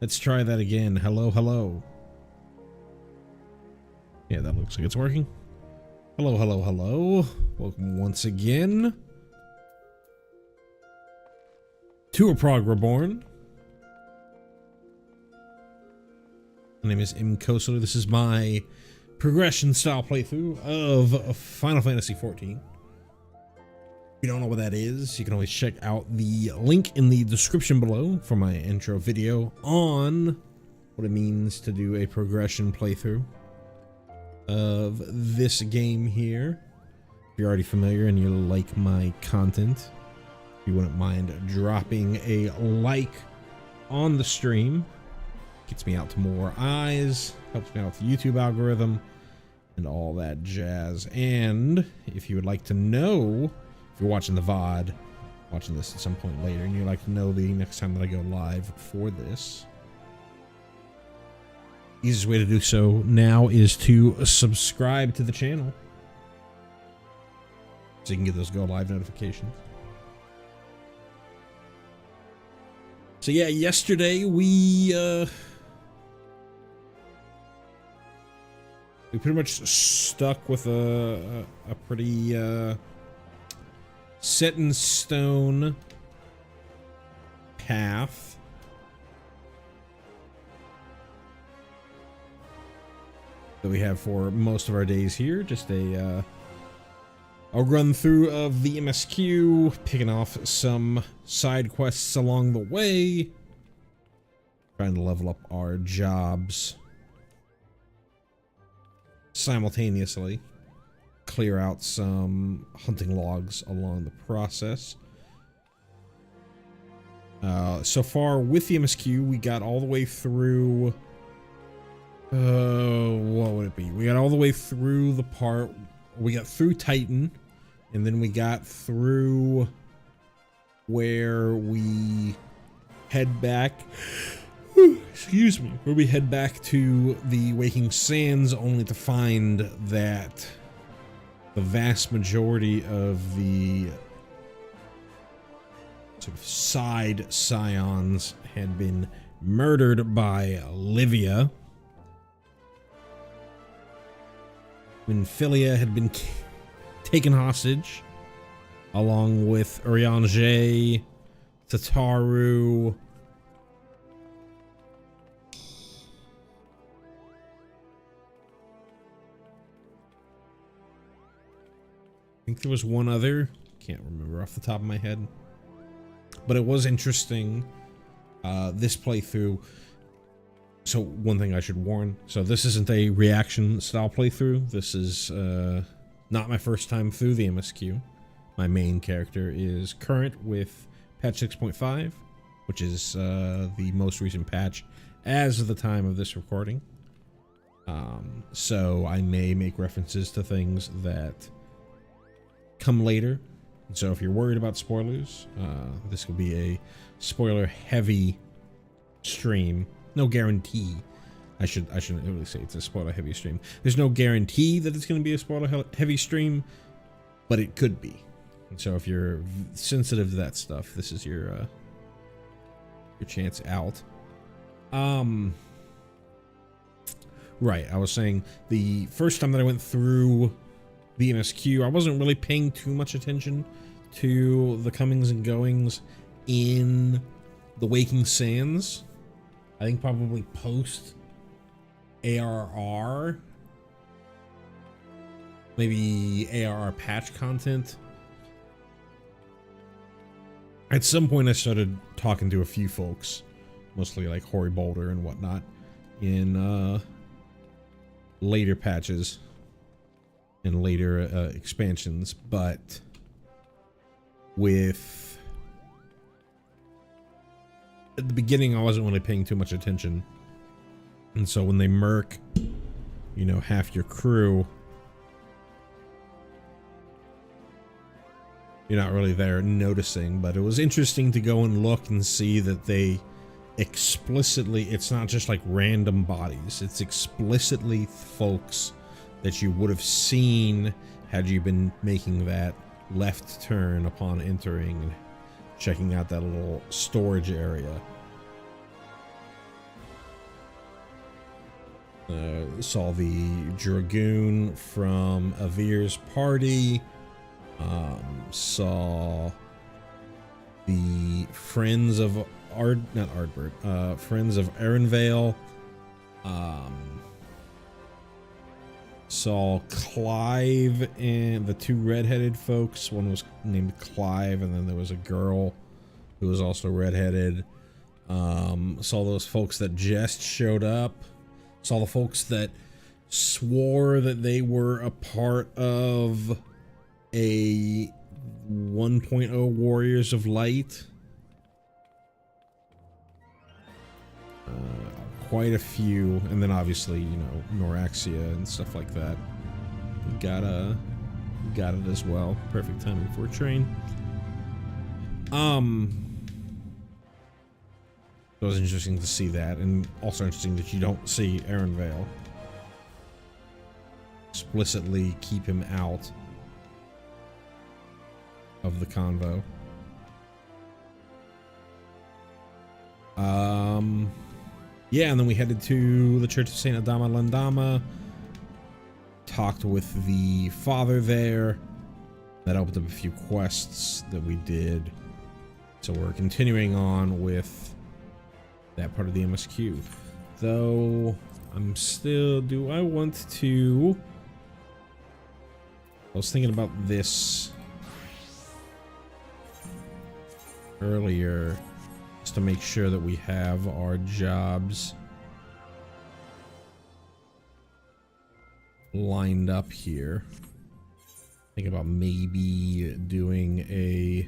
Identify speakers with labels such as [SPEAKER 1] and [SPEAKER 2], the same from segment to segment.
[SPEAKER 1] Let's try that again. Hello, hello. Yeah, that looks like it's working. Hello, hello, hello. Welcome once again to a Prog Reborn. My name is Imkoso. This is my progression style playthrough of Final Fantasy XIV. If you don't know what that is, you can always check out the link in the description below for my intro video on what it means to do a progression playthrough of this game here. If you're already familiar and you like my content, if you wouldn't mind dropping a like on the stream, gets me out to more eyes, helps me out with the YouTube algorithm and all that jazz. And if you would like to know, if you're watching the VOD, watching this at some point later, and you'd like to know the next time that I go live for this, easiest way to do so now is to subscribe to the channel so you can get those go live notifications. So yeah, yesterday we pretty much stuck with a pretty set in stone path. That we have for most of our days here. Just a run through of the MSQ, picking off some side quests along the way, trying to level up our jobs simultaneously, clear out some hunting logs along the process. So far with the MSQ, we got all the way through. What would it be? We got all the way through the part. We got through Titan, and then we got through where we head back. Excuse me. Where we head back to the Waking Sands, only to find that the vast majority of the sort of side scions had been murdered by Livia. When Philia had been taken hostage, along with Urianger, Tataru, I think there was one other, can't remember off the top of my head, but it was interesting, this playthrough. So one thing I should warn, so this isn't a reaction style playthrough. This is not my first time through the MSQ. My main character is current with patch 6.5, which is the most recent patch as of the time of this recording. So I may make references to things that come later. So if you're worried about spoilers, this will be a spoiler heavy stream. No guarantee. I shouldn't really say it's a spoiler heavy stream. There's no guarantee that it's going to be a spoiler heavy stream, but it could be. And so if you're sensitive to that stuff, this is your chance out. Right, I was saying the first time that I went through the MSQ, I wasn't really paying too much attention to the comings and goings in the Waking Sands. I think probably post ARR, maybe ARR patch content. At some point I started talking to a few folks, mostly like Hoary Boulder and whatnot, in later patches and later expansions, but at the beginning I wasn't really paying too much attention, and so when they murk, you know, half your crew, you're not really there noticing. But it was interesting to go and look and see that they explicitly, it's not just like random bodies, it's explicitly folks that you would have seen had you been making that left turn upon entering and checking out that little storage area. Saw the Dragoon from Avir's party. Saw the Friends of Friends of Erenvale. Saw Clive and the two redheaded folks. One was named Clive, and then there was a girl who was also redheaded. Saw those folks that just showed up. Saw the folks that swore that they were a part of a 1.0 Warriors of Light. Quite a few, and then obviously, you know, Noraxia and stuff like that. Got it as well. Perfect timing for a train. It was interesting to see that, and also interesting that you don't see Erenvale. Explicitly keep him out of the convo. Yeah, and then we headed to the Church of Saint Adama Landama. Talked with the father there. That opened up a few quests that we did. So we're continuing on with that part of the MSQ. Though, I'm still... Do I want to... I was thinking about this earlier, just to make sure that we have our jobs lined up here. Think about maybe doing a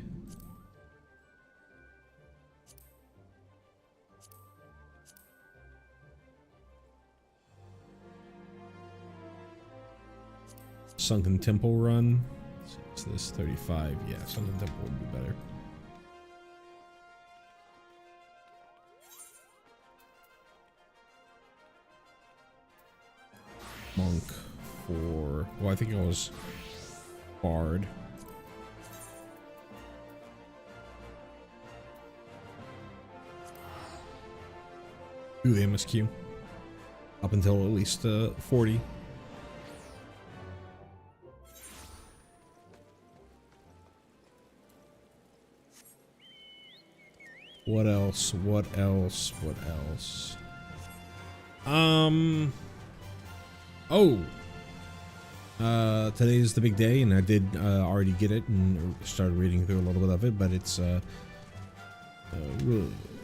[SPEAKER 1] Sunken Temple run. So this 35. Yeah, Sunken Temple would be better. Monk for... Well, I think it was Bard. Do the MSQ. Up until at least 40. What else? What else? What else? Today's the big day, and I did already get it and started reading through a little bit of it, but it's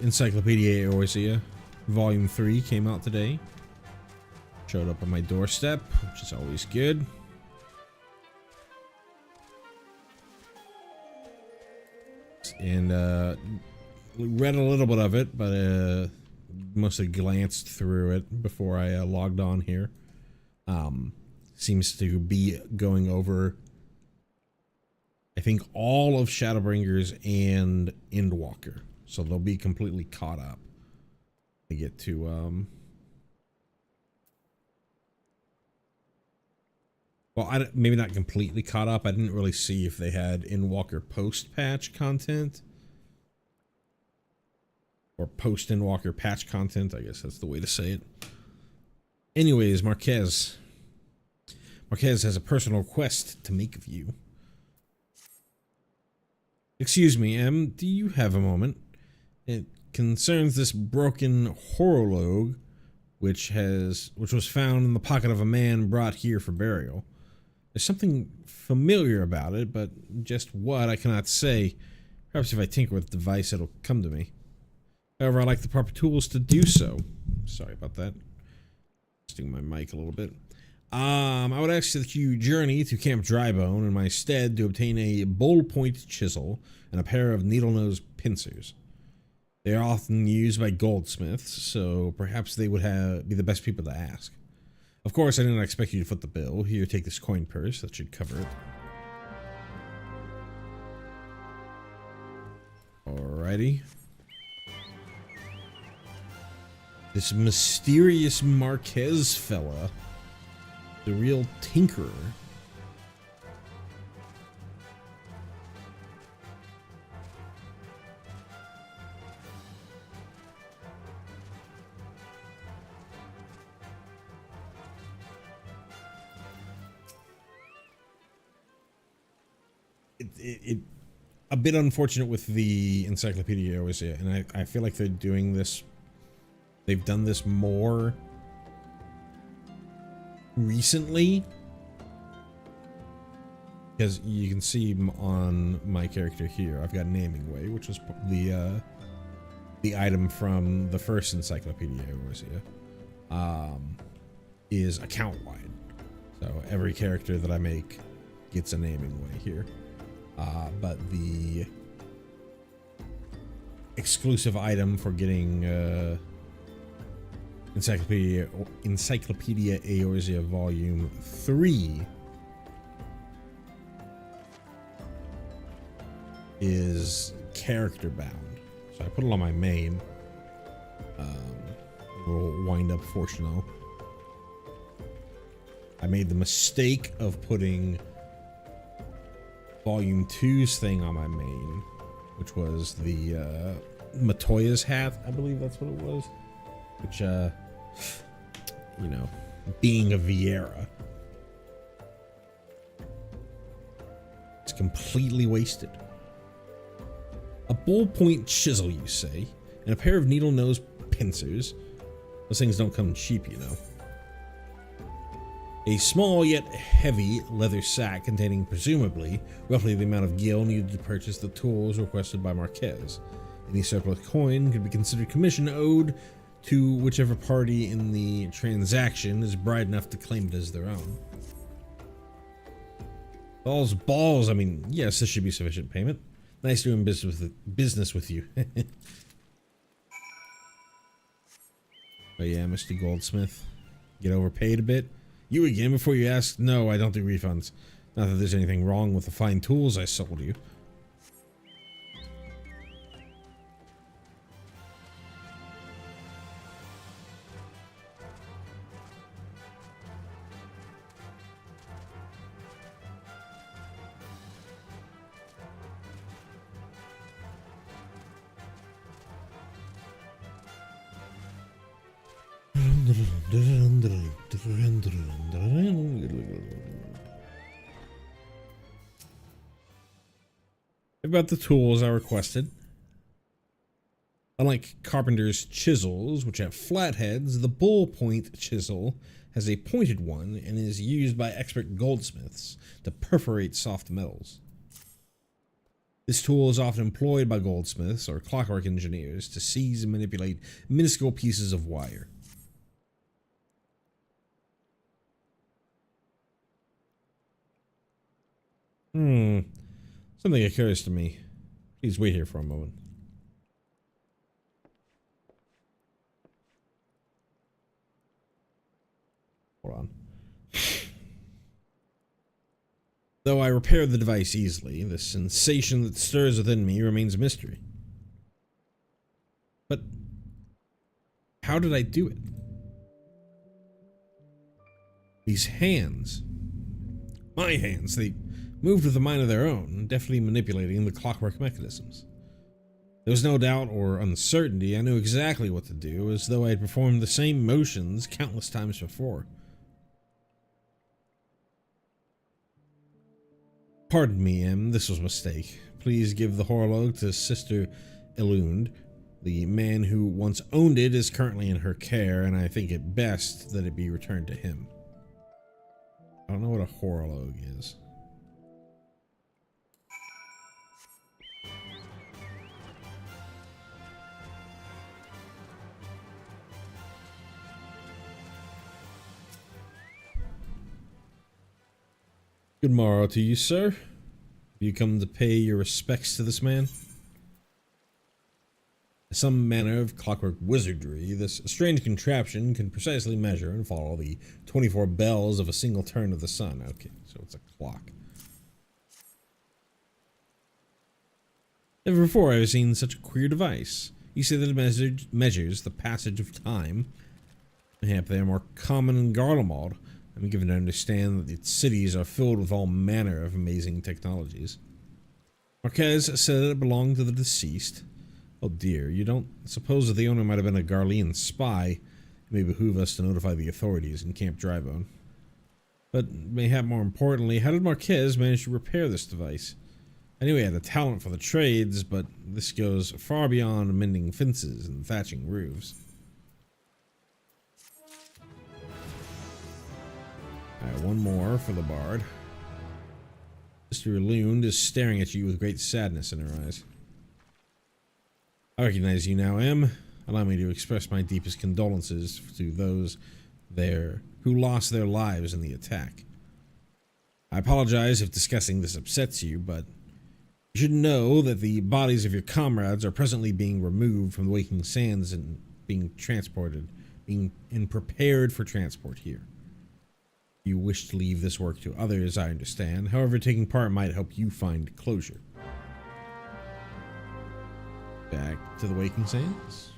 [SPEAKER 1] Encyclopedia Eorzea Volume 3 came out today. Showed up on my doorstep, which is always good. And read a little bit of it, but mostly glanced through it before I logged on here. Seems to be going over, I think, all of Shadowbringers and Endwalker, so they'll be completely caught up. I get to well, maybe not completely caught up. I didn't really see if they had Endwalker post-patch content or post-Endwalker patch content. I guess that's the way to say it. Anyways, Marquez has a personal request to make of you. Excuse me, Em, do you have a moment? It concerns this broken horologe, which was found in the pocket of a man brought here for burial. There's something familiar about it, but just what I cannot say. Perhaps if I tinker with the device, it'll come to me. However, I like the proper tools to do so. Sorry about that. Adjusting my mic a little bit. I would ask that you journey to Camp Drybone in my stead to obtain a bull-point chisel and a pair of needle-nose pincers. They are often used by goldsmiths, so perhaps they would be the best people to ask. Of course, I didn't expect you to foot the bill. Here, take this coin purse. That should cover it. Alrighty. This mysterious Marquez fella. The real tinkerer. it a bit unfortunate with the Encyclopedia Eorzea, and I feel like they're doing this. They've done this more recently, because you can see on my character here, I've got Naming Way, which was the item from the first Encyclopedia Eorzea, is account wide. So every character that I make gets a Naming Way here. But the exclusive item for getting Encyclopedia Eorzea Volume 3 is character bound. So I put it on my main. We'll wind up Fortuno. I made the mistake of putting Volume 2's thing on my main, which was the Matoya's hat, I believe that's what it was. Which, you know, being a Vieira, it's completely wasted. A ballpoint chisel, you say, and a pair of needle nose pincers. Those things don't come cheap, you know. A small yet heavy leather sack containing presumably roughly the amount of gil needed to purchase the tools requested by Marquez. Any surplus coin could be considered commission owed to whichever party in the transaction is bright enough to claim it as their own. Balls, I mean, yes, this should be sufficient payment. Nice doing business with you. But yeah, Mr. Goldsmith, get overpaid a bit. You again before you ask? No, I don't do refunds. Not that there's anything wrong with the fine tools I sold you. About the tools I requested. Unlike carpenter's chisels, which have flat heads, the ballpoint chisel has a pointed one and is used by expert goldsmiths to perforate soft metals. This tool is often employed by goldsmiths or clockwork engineers to seize and manipulate minuscule pieces of wire. Something occurs to me. Please wait here for a moment. Hold on. Though I repaired the device easily, the sensation that stirs within me remains a mystery. But how did I do it? These hands. My hands, they moved with a mind of their own, deftly manipulating the clockwork mechanisms. There was no doubt or uncertainty. I knew exactly what to do, as though I had performed the same motions countless times before. Pardon me, Em, this was a mistake. Please give the horologe to Sister Elund. The man who once owned it is currently in her care, and I think it best that it be returned to him. I don't know what a horologe is. Good morrow to you, sir. Have you come to pay your respects to this man? Some manner of clockwork wizardry, this strange contraption can precisely measure and follow the 24 bells of a single turn of the sun. Okay, so it's a clock. Never before have I seen such a queer device. You say that it measures the passage of time. Mayhap they are more common in Garlemald. I'm given to understand that its cities are filled with all manner of amazing technologies. Marquez said that it belonged to the deceased. Oh dear, you don't suppose that the owner might have been a Garlean spy? It may behoove us to notify the authorities in Camp Drybone. But mayhap more importantly, how did Marquez manage to repair this device? I knew he had a talent for the trades, but this goes far beyond mending fences and thatching roofs. Alright, one more for the bard. Mr. Lund is staring at you with great sadness in her eyes. I recognize you now, Em. Allow me to express my deepest condolences to those there who lost their lives in the attack. I apologize if discussing this upsets you, but you should know that the bodies of your comrades are presently being removed from the Waking Sands and being prepared for transport here. You wish to leave this work to others, I understand. However, taking part might help you find closure. Back to the Waking Sands.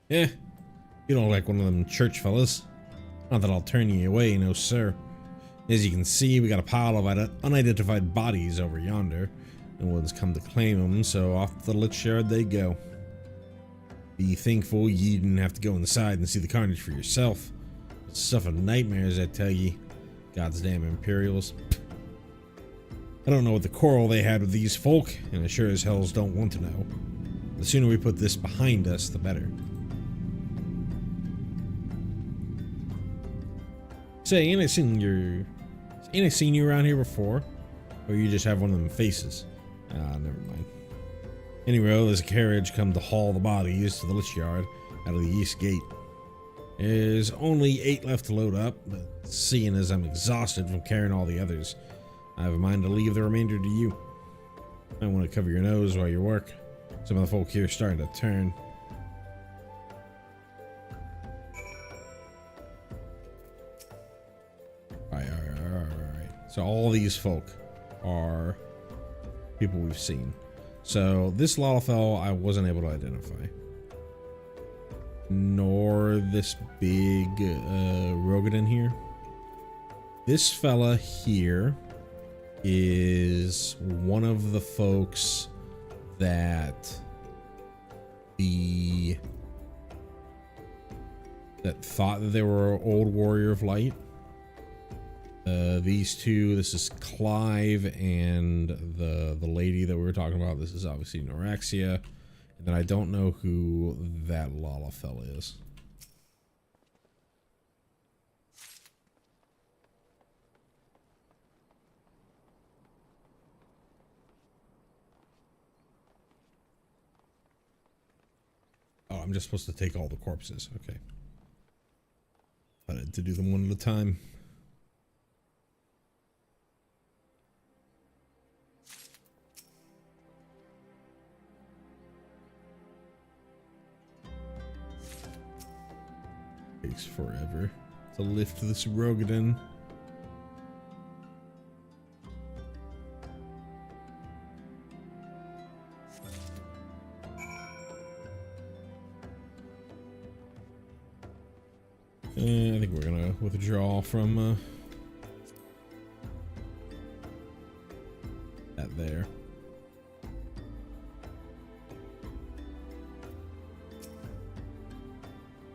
[SPEAKER 1] Yeah, you don't look like one of them church fellas. Not that I'll turn you away, no sir. As you can see, we got a pile of unidentified bodies over yonder. No one's come to claim them, so off to the lich yard they go. Be thankful you didn't have to go inside and see the carnage for yourself. It's stuff of nightmares, I tell ye. God's damn Imperials. I don't know what the quarrel they had with these folk, and I sure as hells don't want to know. The sooner we put this behind us, the better. Say, ain't I seen you around here before? Or you just have one of them faces? Ah, never mind. Anyway, there's a carriage come to haul the bodies to the lich yard out of the east gate. There's only 8 left to load up, but seeing as I'm exhausted from carrying all the others, I have a mind to leave the remainder to you. I want to cover your nose while you work. Some of the folk here are starting to turn. Alright. So all these folk are people we've seen. So this Lalafell I wasn't able to identify. Nor this big Rogadin here. This fella here is one of the folks that thought that they were an old warrior of light. These two, this is Clive and the lady that we were talking about. This is obviously Norexia. And then I don't know who that Lalafell is. Oh, I'm just supposed to take all the corpses. Okay. I had to do them one at a time. Takes forever to lift this Rogadin. I think we're gonna withdraw from that there.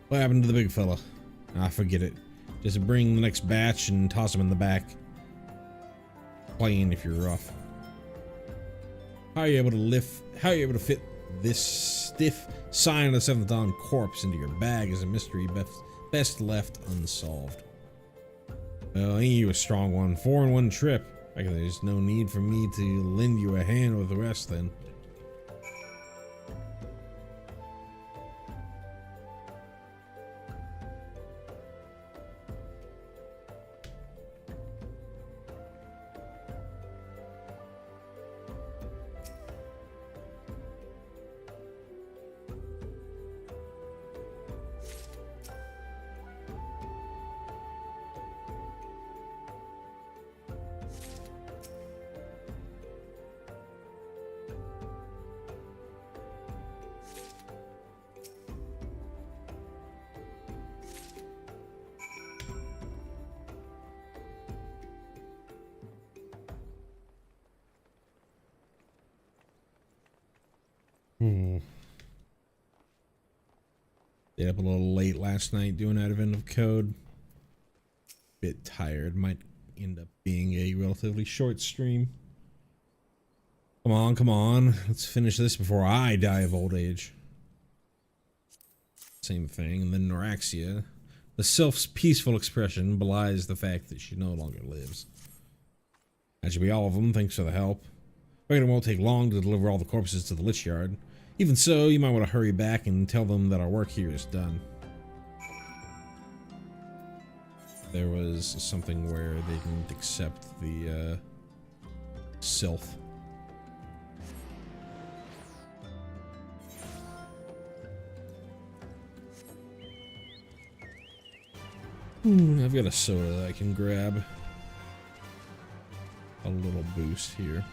[SPEAKER 1] What happened to the big fella? Ah, forget it. Just bring the next batch and toss them in the back. Plane if you're rough. How are you able to fit this stiff Sign of the Seventh Dawn corpse into your bag is a mystery best left unsolved. Well, ain't you a strong one? 4 in 1 trip. I reckon there's no need for me to lend you a hand with the rest then. Stayed up a little late last night doing out of end of code. Bit tired. Might end up being a relatively short stream. Come on, come on. Let's finish this before I die of old age. Same thing. And then Noraxia. The sylph's peaceful expression belies the fact that she no longer lives. That should be all of them. Thanks for the help. But it won't take long to deliver all the corpses to the Lich Yard. Even so, you might want to hurry back and tell them that our work here is done. There was something where they didn't accept the sylph. I've got a soda that I can grab. A little boost here.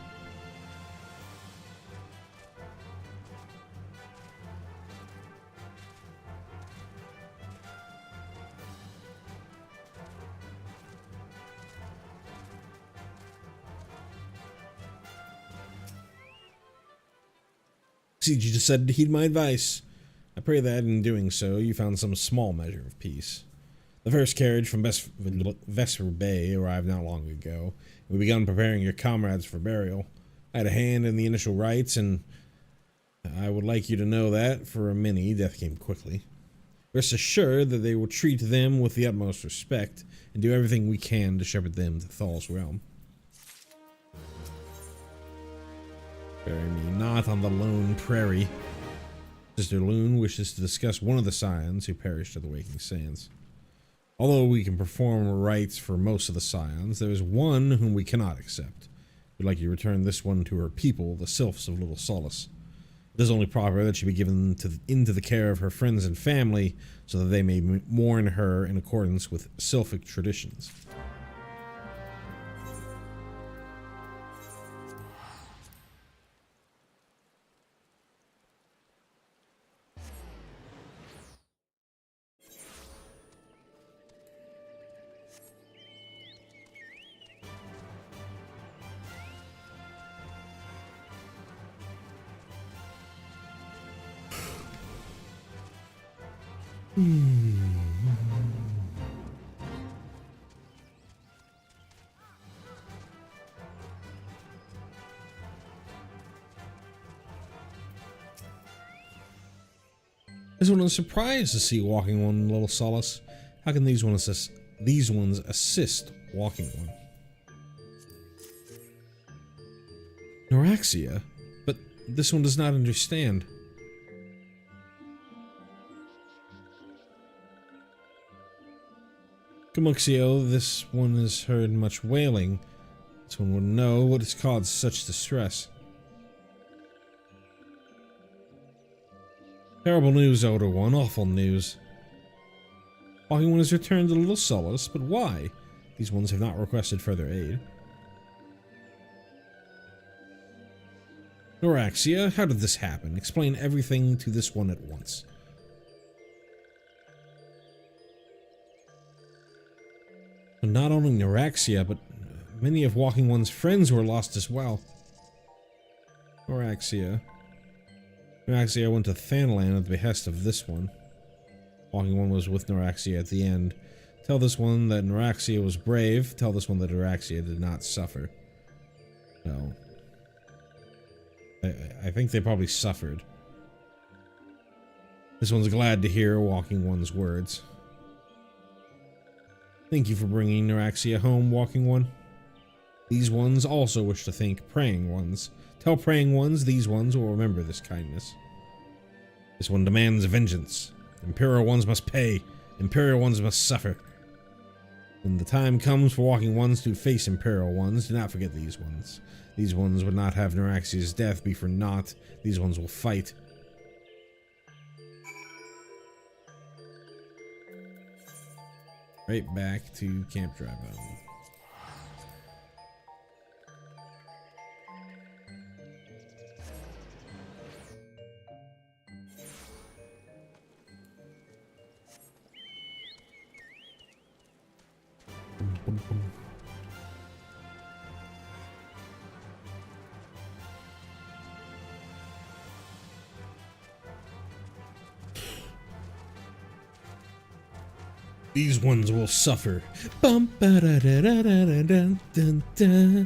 [SPEAKER 1] See, you just said to heed my advice. I pray that in doing so, you found some small measure of peace. The first carriage from Vesper Bay arrived not long ago. We began preparing your comrades for burial. I had a hand in the initial rites, and I would like you to know that, for many, death came quickly. Rest assured that they will treat them with the utmost respect, and do everything we can to shepherd them to Thal's realm. Bury me not on the lone prairie. Sister Loon wishes to discuss one of the scions who perished at the Waking Sands. Although we can perform rites for most of the scions, there is one whom we cannot accept. We'd like you to return this one to her people, the sylphs of Little Solace. It is only proper that she be given into the care of her friends and family, so that they may mourn her in accordance with sylphic traditions. This one is surprised to see Walking One Little Solace. How can these ones assist Walking One? Noraxia? But this one does not understand. Camuxio, this one has heard much wailing. This one would know what has caused such distress. Terrible news, Elder One. Awful news. Walking One has returned to Little Solace, but why? These ones have not requested further aid. Noraxia, how did this happen? Explain everything to this one at once. And not only Noraxia, but many of Walking One's friends were lost as well. Noraxia went to Thanland at the behest of this one. Walking One was with Noraxia at the end. Tell this one that Noraxia was brave. Tell this one that Noraxia did not suffer. No. I think they probably suffered. This one's glad to hear Walking One's words. Thank you for bringing Noraxia home, Walking One. These ones also wish to thank Praying Ones. Tell Praying Ones these ones will remember this kindness. This one demands vengeance. Imperial Ones must pay. Imperial Ones must suffer. When the time comes for Walking Ones to face Imperial Ones, do not forget these ones. These ones would not have Noraxia's death be for naught. These ones will fight. Right back to Camp Drybone. These ones will suffer. Bum, ba, da, da, da, da, da, da, da.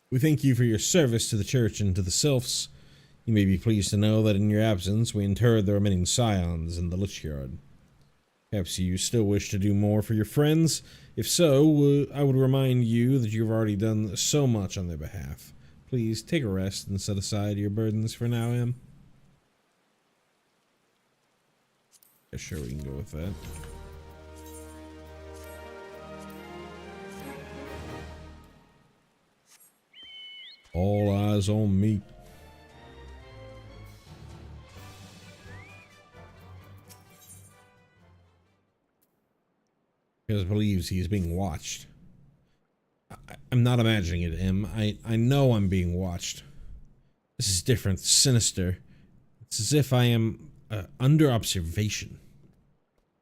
[SPEAKER 1] We thank you for your service to the church and to the sylphs. You may be pleased to know that in your absence we interred the remaining scions in the Lich Yard. Perhaps you still wish to do more for your friends? If so, I would remind you that you've already done so much on their behalf. Please take a rest and set aside your burdens for now, Em. Yeah, sure, we can go with that. All eyes on me. Because believes he is being watched. I'm not imagining it, Em. I know I'm being watched. This is different, sinister. It's as if I am under observation.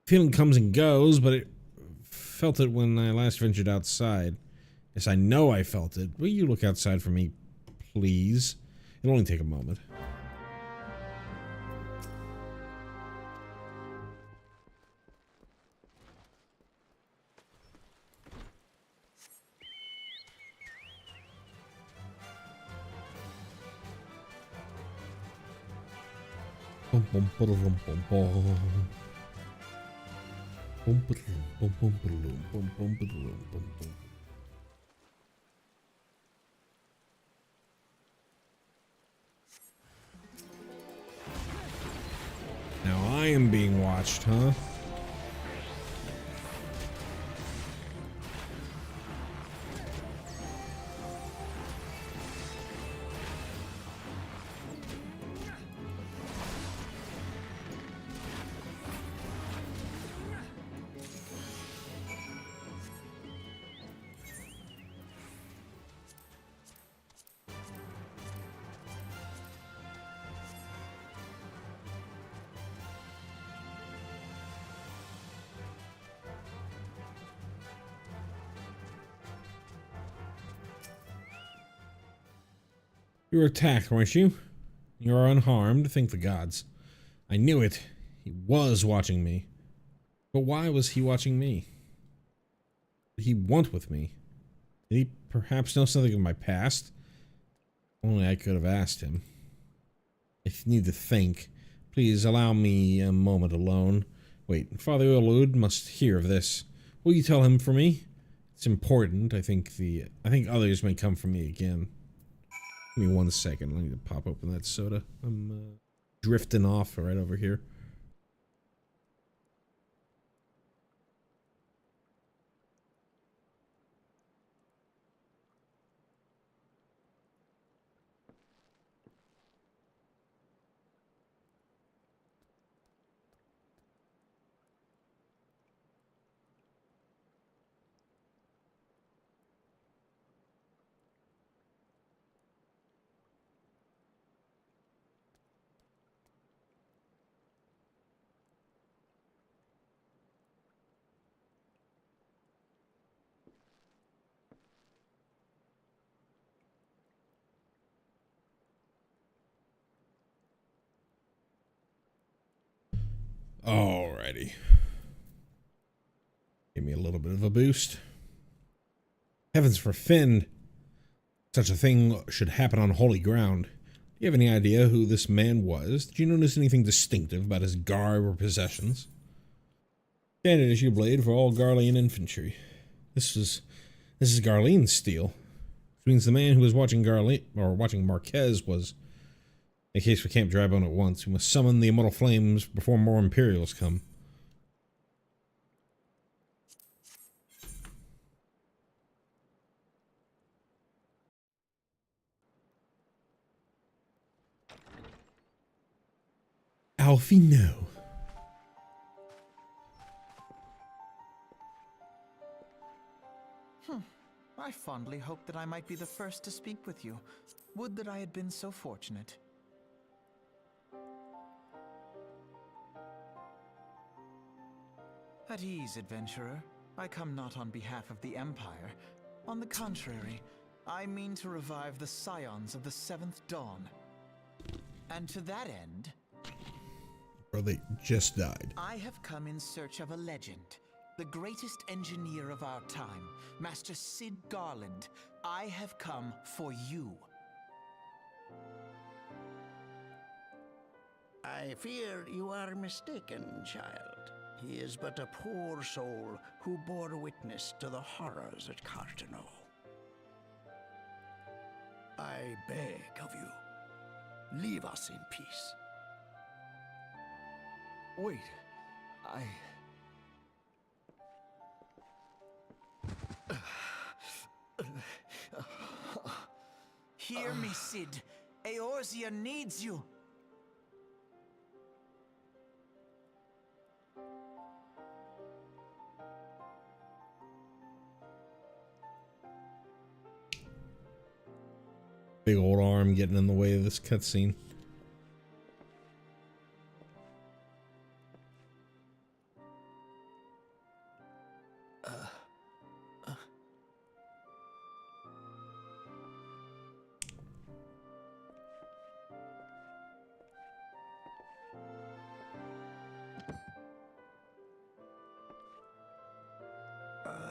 [SPEAKER 1] Feeling comes and goes, but it felt it when I last ventured outside. Yes, I know I felt it. Will you look outside for me, please? It'll only take a moment. Now I am being watched, huh? You were attacked, weren't you? You are unharmed, thank the gods. I knew it. He was watching me. But why was he watching me? What did he want with me? Did he perhaps know something of my past? Only I could have asked him. I need to think. Please allow me a moment alone. Wait, Father Ulud must hear of this. Will you tell him for me? It's important. I think others may come for me again. Give me 1 second. I need to pop open that soda. I'm drifting off right over here. Alrighty. Give me a little bit of a boost. Heavens forfend. Such a thing should happen on holy ground. Do you have any idea who this man was? Did you notice anything distinctive about his garb or possessions? Standard issue blade for all Garlean infantry. This is Garlean's steel. Which means the man who was watching watching Marquez was. In case we can't drive on at once, we must summon the immortal flames before more Imperials come. Alfie, no.
[SPEAKER 2] I fondly hoped that I might be the first to speak with you. Would that I had been so fortunate. At ease, adventurer. I come not on behalf of the Empire. On the contrary, I mean to revive the scions of the Seventh Dawn. And to that end,
[SPEAKER 1] Bro, they just died.
[SPEAKER 2] I have come in search of a legend. The greatest engineer of our time, Master Sid Garland. I have come for you.
[SPEAKER 3] I fear you are mistaken, child. He is but a poor soul who bore witness to the horrors at Cartano. I beg of you, leave us in peace.
[SPEAKER 2] Wait, Hear me, Sid. Eorzea needs you.
[SPEAKER 1] Big old arm getting in the way of this cutscene.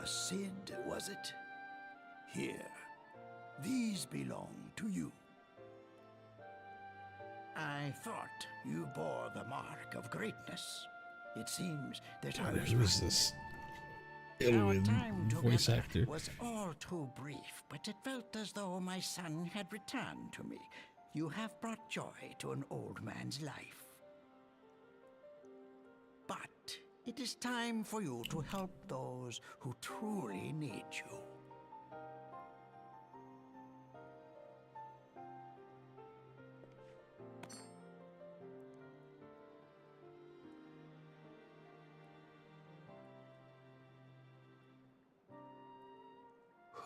[SPEAKER 3] Sid, was it? Here. These belong to you. I thought you bore the mark of greatness. It seems that I was
[SPEAKER 1] Who is
[SPEAKER 3] right.
[SPEAKER 1] this?
[SPEAKER 3] Our
[SPEAKER 1] Illwin
[SPEAKER 3] time
[SPEAKER 1] voice
[SPEAKER 3] together
[SPEAKER 1] actor.
[SPEAKER 3] was all too brief, but it felt as though my son had returned to me. You have brought joy to an old man's life. But it is time for you to help those who truly need you.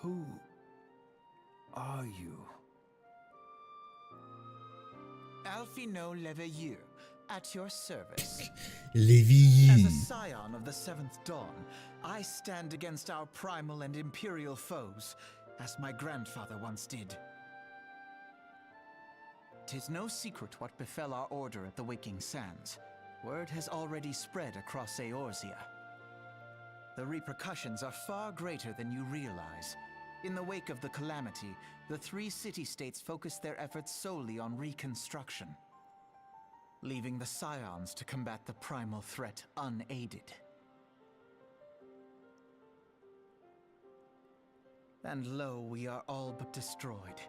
[SPEAKER 2] Who are you? Alphino Leveilleur, at your service.
[SPEAKER 1] Levi.
[SPEAKER 2] As a scion of the Seventh Dawn, I stand against our primal and imperial foes, as my grandfather once did. 'Tis no secret what befell our order at the Waking Sands. Word has already spread across Eorzea. The repercussions are far greater than you realize. In the wake of the calamity, the three city-states focused their efforts solely on reconstruction, leaving the scions to combat the primal threat unaided. And lo, we are all but destroyed.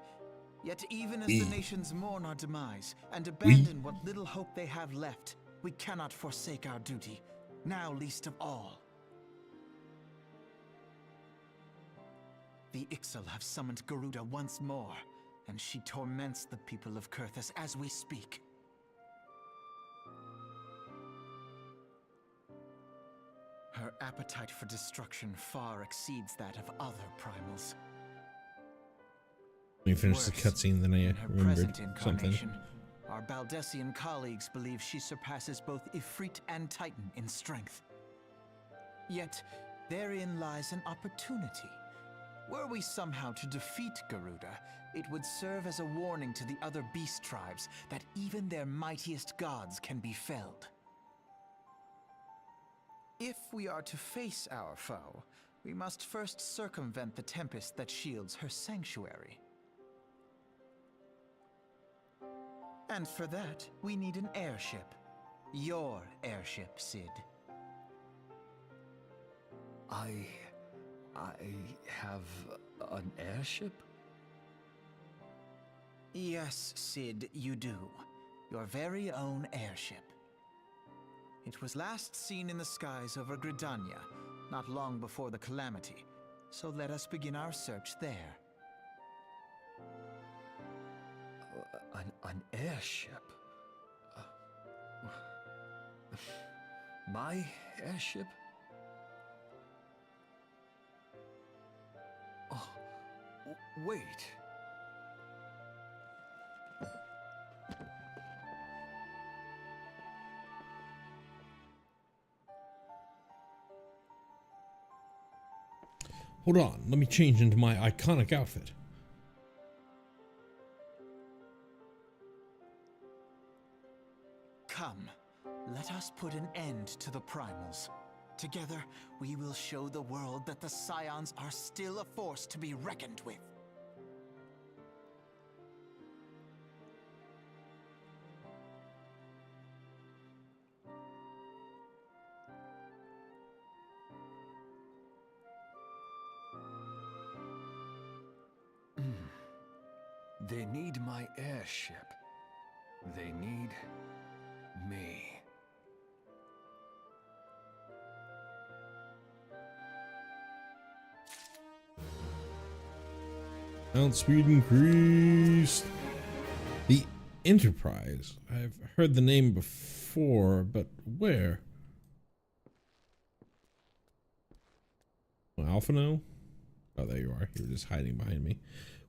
[SPEAKER 2] Yet even as the nations mourn our demise and abandon what little hope they have left, we cannot forsake our duty, now least of all. The Ixal have summoned Garuda once more, and she torments the people of Kurthus as we speak. Her appetite for destruction far exceeds that of other primals.
[SPEAKER 1] Let me finish the
[SPEAKER 2] Worse,
[SPEAKER 1] cutscene, then I
[SPEAKER 2] in her
[SPEAKER 1] remembered
[SPEAKER 2] present
[SPEAKER 1] something.
[SPEAKER 2] incarnation, our Baldessian colleagues believe she surpasses both Ifrit and Titan in strength. Yet, therein lies an opportunity. Were we somehow to defeat Garuda, it would serve as a warning to the other beast tribes that even their mightiest gods can be felled. If we are to face our foe, we must first circumvent the tempest that shields her sanctuary. And for that, we need an airship. Your airship, Sid.
[SPEAKER 4] I have an airship?
[SPEAKER 2] Yes, Sid, you do. Your very own airship. It was last seen in the skies over Gridania, not long before the calamity. So let us begin our search there.
[SPEAKER 4] An airship? My airship? Oh, wait.
[SPEAKER 1] Hold on, let me change into my iconic outfit.
[SPEAKER 2] Come, let us put an end to the primals. Together, we will show the world that the Scions are still a force to be reckoned with.
[SPEAKER 4] They need my airship. They need me.
[SPEAKER 1] Mount speed increased. The Enterprise. I've heard the name before, but where? Well, Alpha no? Oh, there you are. You were just hiding behind me.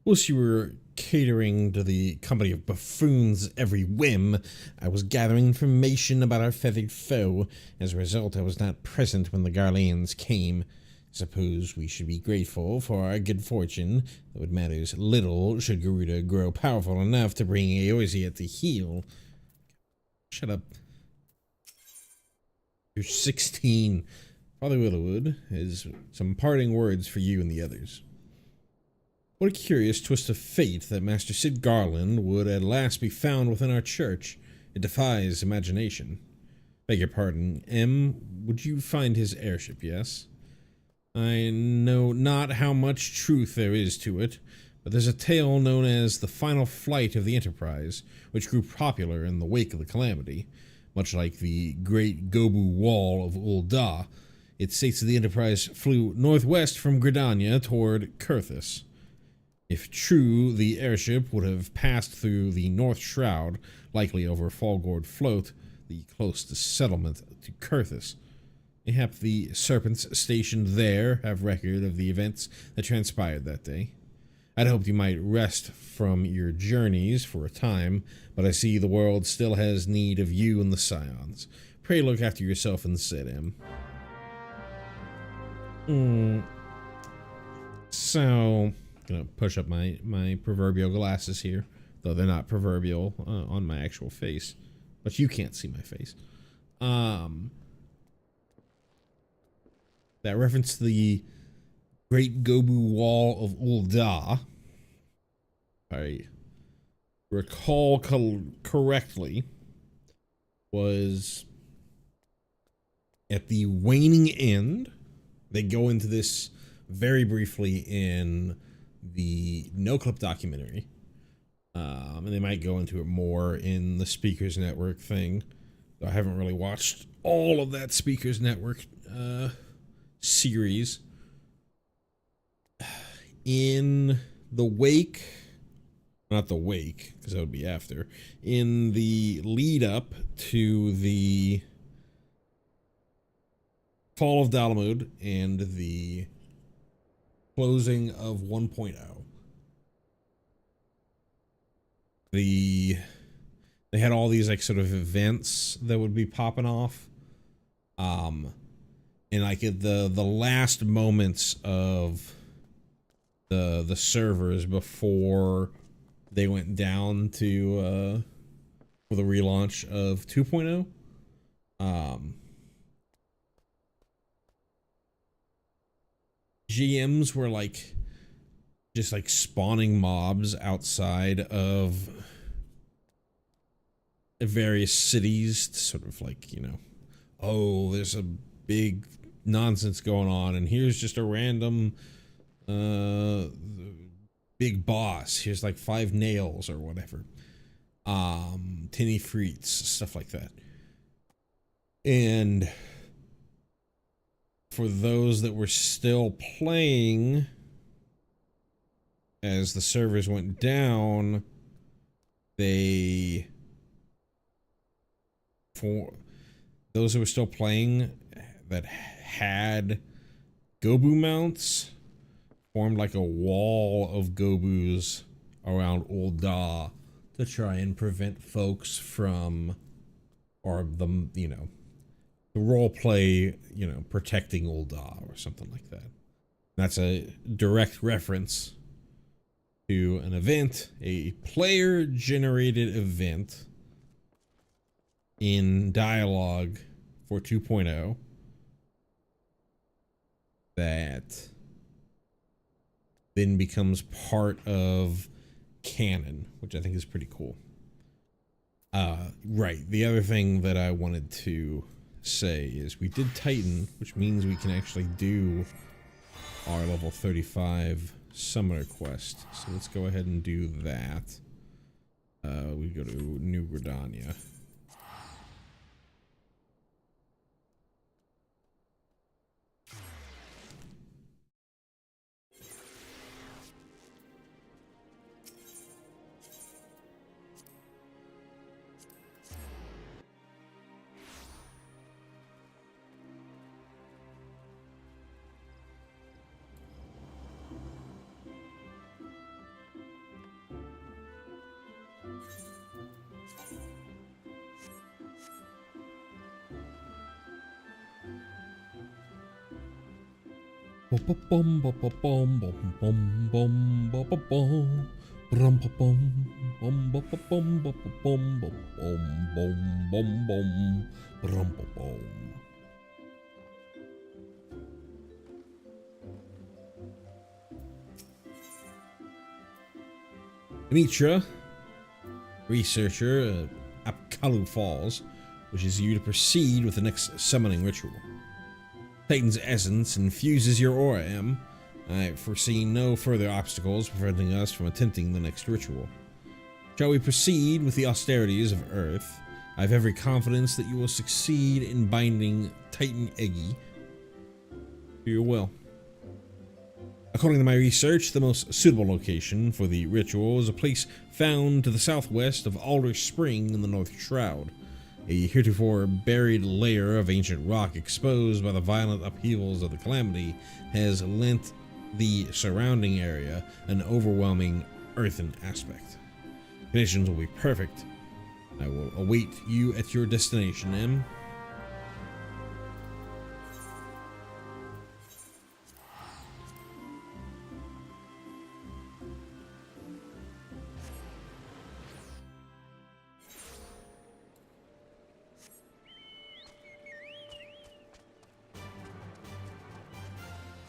[SPEAKER 1] Whilst you were catering to the company of buffoons' every whim, I was gathering information about our feathered foe. As a result, I was not present when the Garleans came. Suppose we should be grateful for our good fortune, though it matters little should Garuda grow powerful enough to bring Eorzea to heel. Shut up. You're 16. Father Willowwood has some parting words for you and the others. What a curious twist of fate that Master Sid Garland would at last be found within our church. It defies imagination. Beg your pardon, M, would you find his airship, yes? I know not how much truth there is to it, but there's a tale known as the final flight of the Enterprise, which grew popular in the wake of the calamity. Much like the great Gobu Wall of Ul'dah, it states that the Enterprise flew northwest from Gridania toward Kurthus. If true, the airship would have passed through the North Shroud, likely over Falgord Float, the closest settlement to Kurthus. Mayhap the Serpents stationed there have record of the events that transpired that day. I'd hoped you might rest from your journeys for a time, but I see the world still has need of you and the Scions. Pray look after yourself instead, M. So, gonna push up my proverbial glasses here, though they're not proverbial on my actual face, but you can't see my face. That reference to the Great Gobu Wall of Ul'dah, if I recall correctly, was at the waning end. They go into this very briefly in the No Clip documentary, and they might go into it more in the Speakers Network thing. I haven't really watched all of that Speakers Network series. In the wake, not the wake, because that would be after, in the lead up to the fall of Dalamud and the closing of 1.0, they had all these like sort of events that would be popping off, and like at the last moments of the servers before they went down to for the relaunch of 2.0. GMs were like just like spawning mobs outside of various cities to sort of like, you know, oh, there's a big nonsense going on, and here's just a random big boss. Here's like 5 nails or whatever. Tinny Freets, stuff like that. And for those that were still playing as the servers went down, for those who were still playing that had Gobu mounts, formed like a wall of Gobus around Ul'dah to try and prevent folks from, or the, you know, the role play, you know, protecting Ul'dah or something like that. That's a direct reference to an event, a player generated event in dialogue for 2.0 that then becomes part of canon, which I think is pretty cool. Right. The other thing that I wanted to say is we did Titan, which means we can actually do our level 35 summoner quest. So let's go ahead and do that. We go to New Gridania. Dimitra, researcher at Apkalu Falls, wishes you to proceed with the next summoning ritual. Titan's essence infuses your aura, M. I foresee no further obstacles preventing us from attempting the next ritual. Shall we proceed with the austerities of Earth? I have every confidence that you will succeed in binding Titan Eggy to your will. According to my research, the most suitable location for the ritual is a place found to the southwest of Alder Spring in the North Shroud. A heretofore buried layer of ancient rock exposed by the violent upheavals of the Calamity has lent the surrounding area an overwhelming earthen aspect. Conditions will be perfect. I will await you at your destination, M.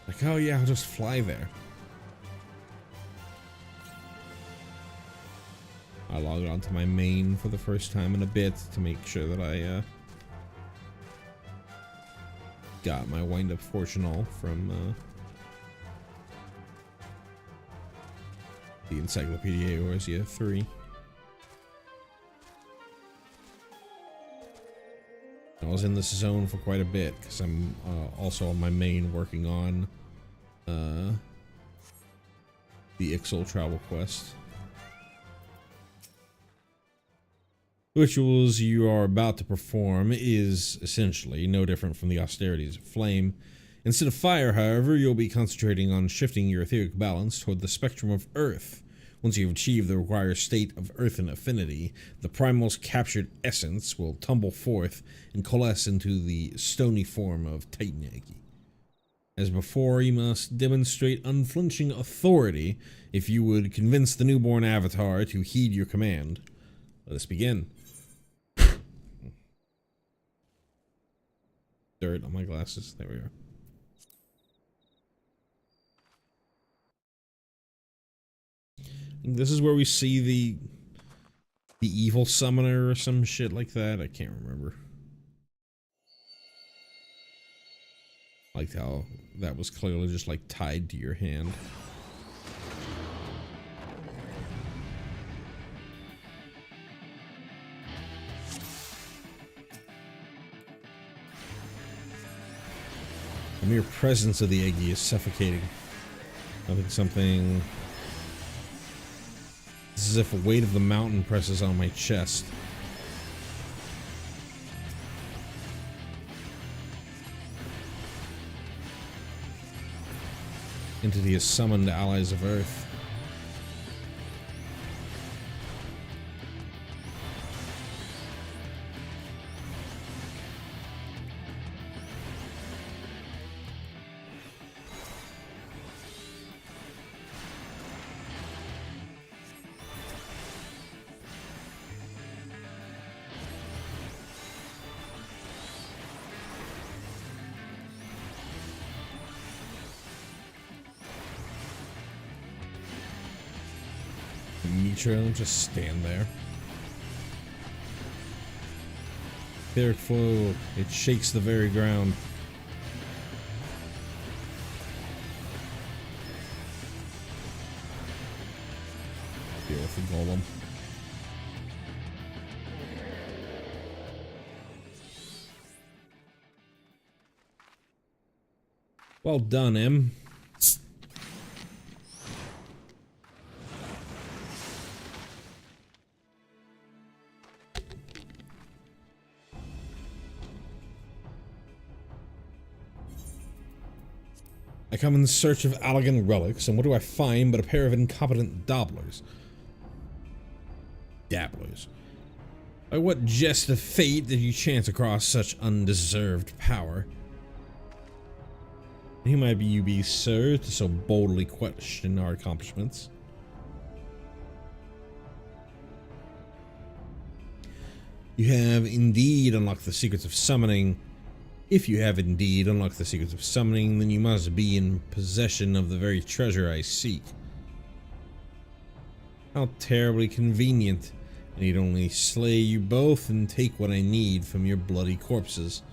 [SPEAKER 1] Like, oh yeah, I'll just fly there. I logged onto my main for the first time in a bit to make sure that I got my wind-up fortune all from the Encyclopedia Eorzea 3. I was in this zone for quite a bit because I'm also on my main working on the Ixal travel quest. The rituals you are about to perform is essentially no different from the austerities of flame. Instead of fire, however, you'll be concentrating on shifting your etheric balance toward the spectrum of Earth. Once you've achieved the required state of earthen affinity, the primal's captured essence will tumble forth and coalesce into the stony form of Titan Eggy. As before, you must demonstrate unflinching authority if you would convince the newborn avatar to heed your command. Let us begin. Dirt on my glasses. There we are. I think this is where we see the evil summoner or some shit like that. I can't remember. Liked how that was clearly just like tied to your hand. The mere presence of the Eggy is suffocating. I think something... It's as if a weight of the mountain presses on my chest. Entity has summoned allies of Earth. Mitra, just stand there. Etheric flow, it shakes the very ground. Deal with the golem. Well done, Em. I come in search of Allegan relics, and what do I find but a pair of incompetent dabblers? By what jest of fate did you chance across such undeserved power? Who might be you be, sir, to so boldly question our accomplishments? You have indeed unlocked the secrets of summoning. If you have indeed unlocked the secrets of summoning, then you must be in possession of the very treasure I seek. How terribly convenient. I need only slay you both and take what I need from your bloody corpses.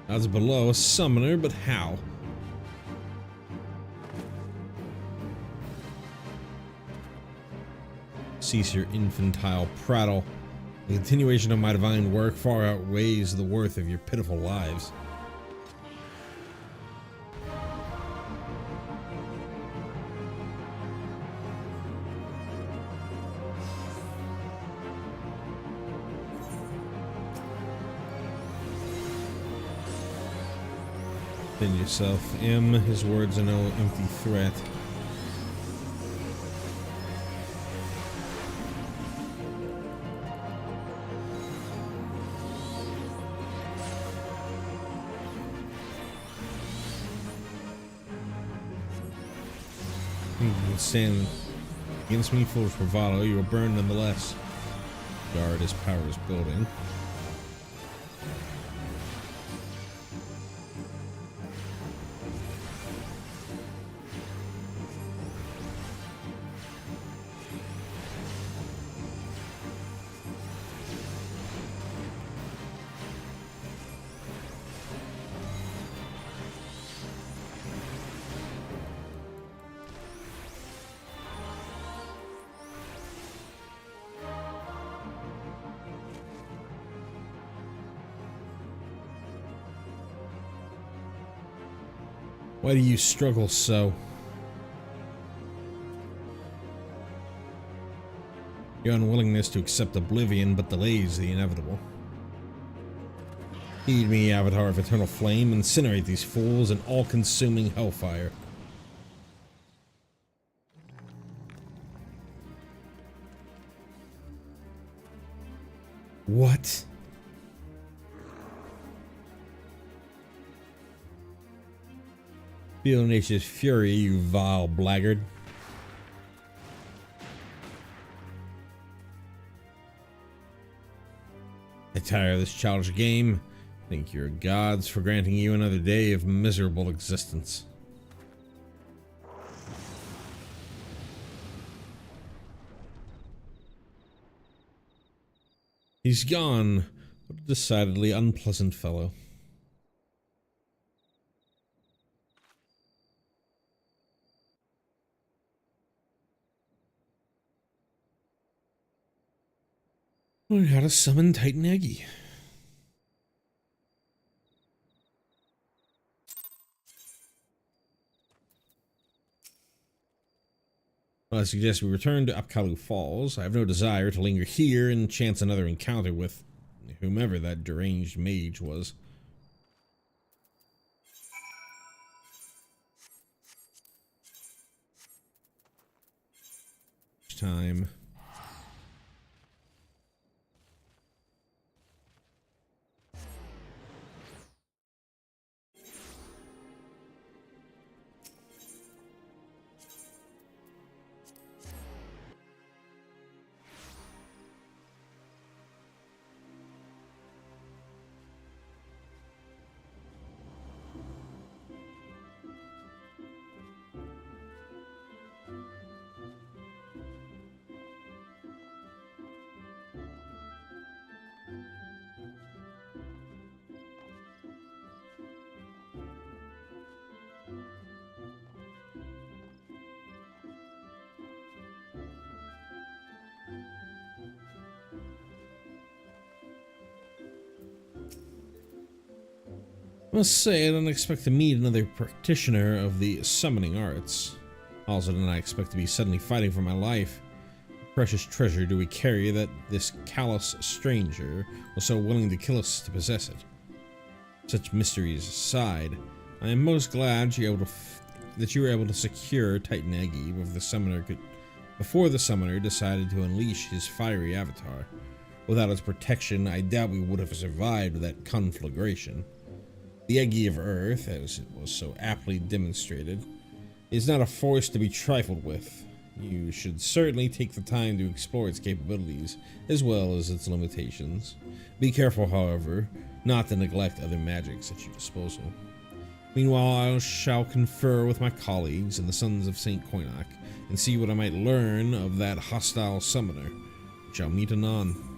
[SPEAKER 1] Odds below a summoner, but how? Cease your infantile prattle. The continuation of my divine work far outweighs the worth of your pitiful lives. Defend yourself, M. His words are no empty threat. You stand against me full of bravado, you are burned nonetheless. Guard his powers building. Why do you struggle so? Your unwillingness to accept oblivion but delays the inevitable. Heed me, Avatar of Eternal Flame, incinerate these fools in all-consuming hellfire. What? Feel nature's fury, you vile blackguard. I tire of this childish game. Thank your gods for granting you another day of miserable existence. He's gone. What a decidedly unpleasant fellow. Learn how to summon Titan Eggy. Well, I suggest we return to Apkalu Falls. I have no desire to linger here and chance another encounter with whomever that deranged mage was. Time. I must say I don't expect to meet another practitioner of the summoning arts. Also did not expect to be suddenly fighting for my life. Precious treasure do we carry that this callous stranger was so willing to kill us to possess it. Such mysteries aside, I am most glad that you were able to secure Titan Eggy before the summoner decided to unleash his fiery avatar. Without its protection, I doubt we would have survived that conflagration. The Eggy of Earth, as it was so aptly demonstrated, is not a force to be trifled with. You should certainly take the time to explore its capabilities, as well as its limitations. Be careful, however, not to neglect other magics at your disposal. Meanwhile, I shall confer with my colleagues and the Sons of St. Koinak, and see what I might learn of that hostile summoner. We shall meet anon.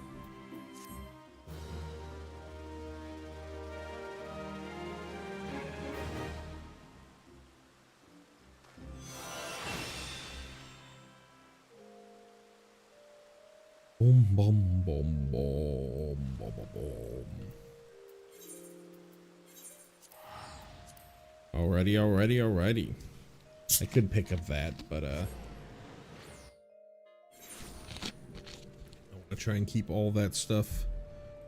[SPEAKER 1] Boom, boom, boom, boom, boom, boom, boom. Alrighty. I could pick up that, but I want to try and keep all that stuff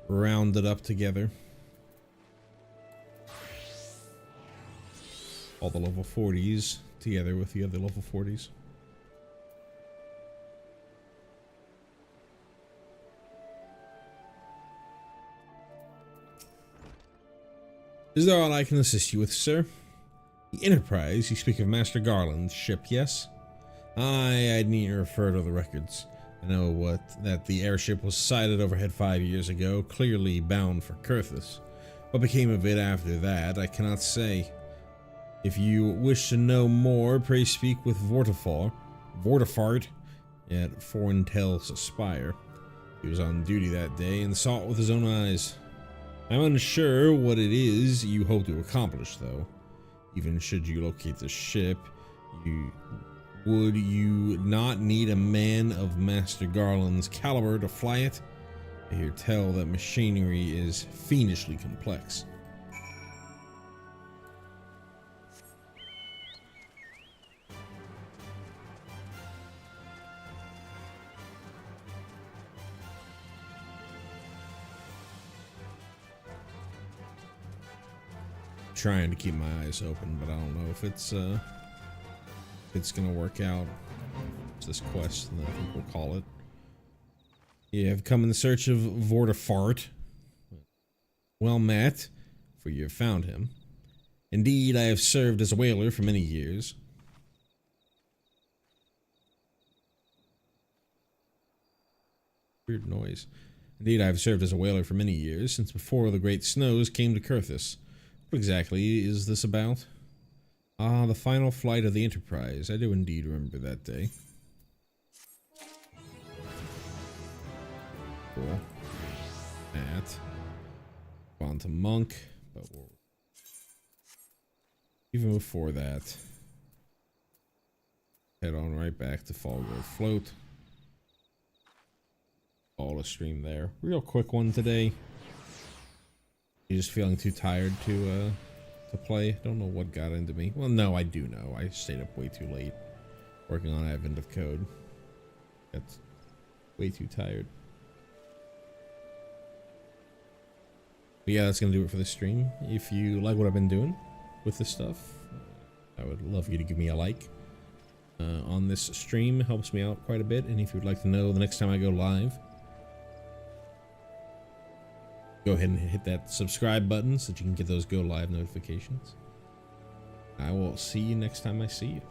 [SPEAKER 1] rounded up together. All the level 40s together with the other level 40s. Is there all I can assist you with, sir? The Enterprise, you speak of Master Garland's ship, yes? I needn't refer to the records. I know that the airship was sighted overhead 5 years ago, clearly bound for Kurthus. What became of it after that, I cannot say. If you wish to know more, pray speak with Vortifart at Forentel's Spire. He was on duty that day and saw it with his own eyes. I'm unsure what it is you hope to accomplish, though. Even should you locate the ship, would you not need a man of Master Garland's caliber to fly it? I hear tell that machinery is fiendishly complex. Trying to keep my eyes open, but I don't know if it's gonna work out. It's this quest, and I think we'll call it. Yeah, I've come in search of Vortifart. Well met, for you have found him. Indeed, I have served as a whaler for many years. Weird noise. Indeed, I have served as a whaler for many years, since before the great snows came to Kurthus. What exactly is this about? Ah, the final flight of the Enterprise. I do indeed remember that day. Cool. That. Quantum Monk. But we'll... even before that, head on right back to Fallgrove Float. All a stream there. Real quick one today. You just feeling too tired to play? Don't know what got into me. Well, no, I do know. I stayed up way too late working on Advent of Code. Got way too tired. But yeah, that's gonna do it for this stream. If you like what I've been doing with this stuff, I would love you to give me a like on this stream. It helps me out quite a bit. And if you would like to know the next time I go live, go ahead and hit that subscribe button so that you can get those go live notifications. I will see you next time I see you.